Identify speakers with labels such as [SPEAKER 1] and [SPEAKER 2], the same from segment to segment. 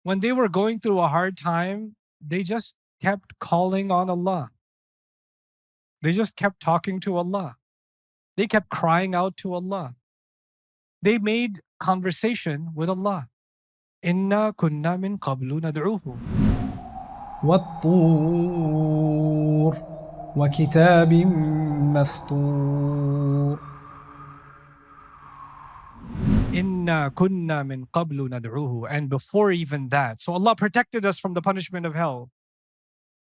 [SPEAKER 1] When they were going through a hard time, they just kept calling on Allah. They just kept talking to Allah. They kept crying out to Allah. They made conversation with Allah. Inna kunna min qablu nad'uhu.
[SPEAKER 2] والطور وكتاب مسطور.
[SPEAKER 1] Inna kunna min qablu nad'uhu. And before even that, so Allah protected us from the punishment of hell.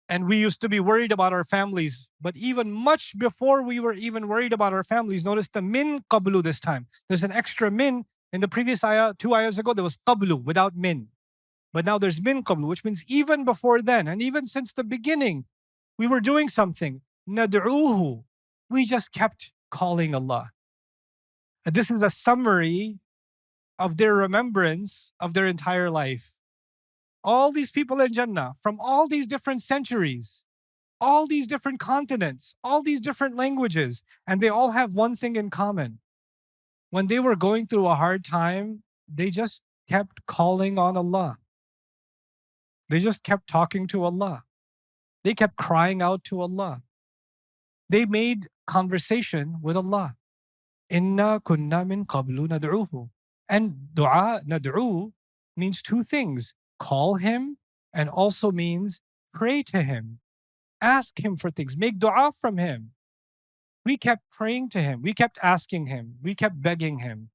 [SPEAKER 1] And we used to be worried about our families. But even much before we were even worried about our families, notice the min qablu this time. There's an extra min. In the previous ayah, 2 ayahs ago, there was qablu without min. But now there's min qablu, which means even before then, and even since the beginning, we were doing something. Nad'uhu. We just kept calling Allah. And this is a summary of their remembrance of their entire life. All these people in Jannah, from all these different centuries, all these different continents, all these different languages, and they all have one thing in common. When they were going through a hard time, they just kept calling on Allah. They just kept talking to Allah. They kept crying out to Allah. They made conversation with Allah. Inna kunna min qablu nad'uhu. And dua, nad'u, means two things. Call Him, and also means pray to Him. Ask Him for things. Make dua from Him. We kept praying to Him. We kept asking Him. We kept begging Him.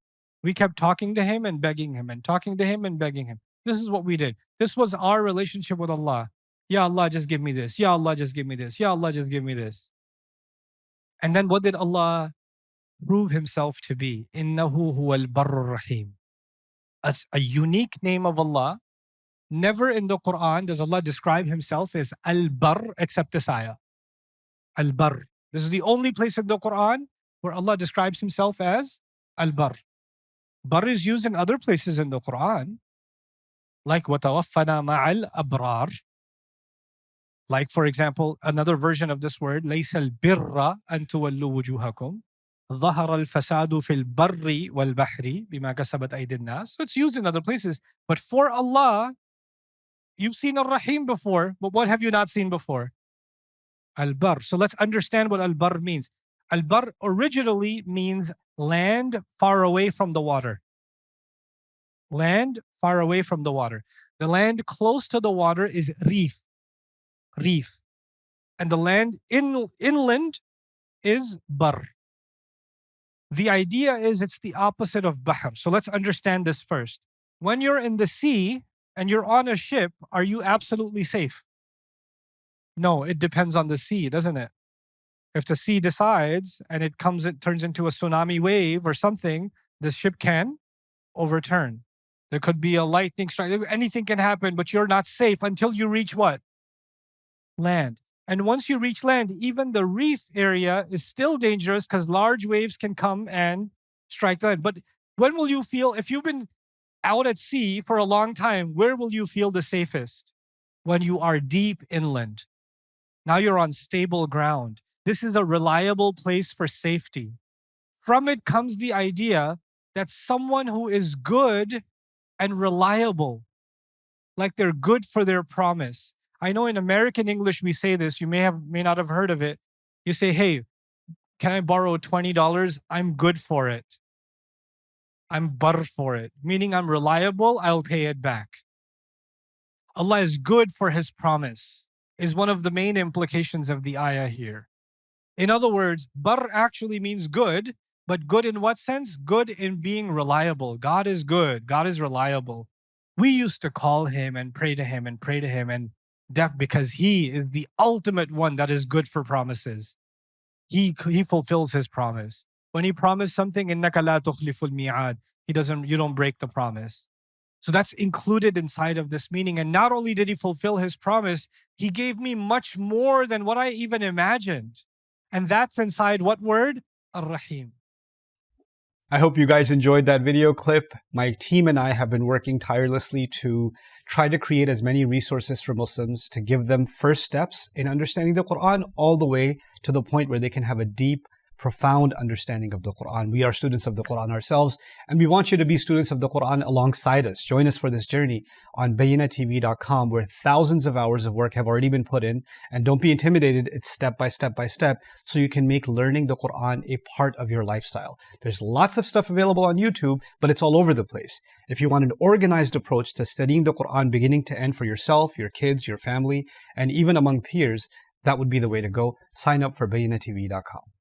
[SPEAKER 1] We kept talking to Him and begging Him, and talking to Him and begging Him. This is what we did. This was our relationship with Allah. Ya Allah, just give me this. Ya Allah, just give me this. Ya Allah, just give me this. And then what did Allah prove Himself to be? Innahu huwal barrur rahim. As a unique name of Allah. Never in the Quran does Allah describe Himself as Al-Barr except this ayah. Al-Barr. This is the only place in the Quran where Allah describes Himself as Al-Barr. Barr is used in other places in the Quran, like وَتَوَفَّنَا مَعَ الْأَبْرَارِ. Like, for example, another version of this word, لَيْسَ الْبِرَّ أَن تُوَلُّوا وُجُوهَكُمْ ظَهَرَ الْفَسَادُ فِي الْبَرِّ وَالْبَحْرِ بِمَا كَسَبَتْ أَيْدِي النَّاسِ. So it's used in other places. But for Allah, you've seen Ar-Rahim before, but what have you not seen before? Al-Barr. So let's understand what Al-Barr means. Al-Barr originally means land far away from the water. Land far away from the water. The land close to the water is Reef. Reef. And the land inland is Barr. The idea is it's the opposite of Bahr. So let's understand this first. When you're in the sea and you're on a ship, are you absolutely safe? No, it depends on the sea, doesn't it? If the sea decides and it turns into a tsunami wave or something, the ship can overturn. There could be a lightning strike. Anything can happen, but you're not safe until you reach what? Land. And once you reach land, even the reef area is still dangerous because large waves can come and strike land. But when will you feel, if you've been out at sea for a long time, where will you feel the safest? When you are deep inland. Now you're on stable ground. This is a reliable place for safety. From it comes the idea that someone who is good and reliable, like they're good for their promise. I know in American English we say this, you may not have heard of it. You say, hey, can I borrow $20? I'm good for it. I'm barr for it, meaning I'm reliable, I'll pay it back. Allah is good for His promise, is one of the main implications of the ayah here. In other words, barr actually means good, but good in what sense? Good in being reliable. God is good, God is reliable. We used to call Him and pray to Him and pray to Him and because He is the ultimate one that is good for promises. He fulfills His promise. When He promised something, إِنَّكَ لَا تُخْلِفُ الْمِيعَادِ, you don't break the promise. So that's included inside of this meaning. And not only did He fulfill His promise, He gave me much more than what I even imagined. And that's inside what word? Ar-Rahim.
[SPEAKER 2] I hope you guys enjoyed that video clip. My team and I have been working tirelessly to try to create as many resources for Muslims to give them first steps in understanding the Quran all the way to the point where they can have a deep, profound understanding of the Quran. We are students of the Quran ourselves, and we want you to be students of the Quran alongside us. Join us for this journey on BayyinahTV.com, where thousands of hours of work have already been put in. And don't be intimidated, it's step by step by step, so you can make learning the Quran a part of your lifestyle. There's lots of stuff available on YouTube, but it's all over the place. If you want an organized approach to studying the Quran beginning to end for yourself, your kids, your family, and even among peers, that would be the way to go. Sign up for BayyinahTV.com.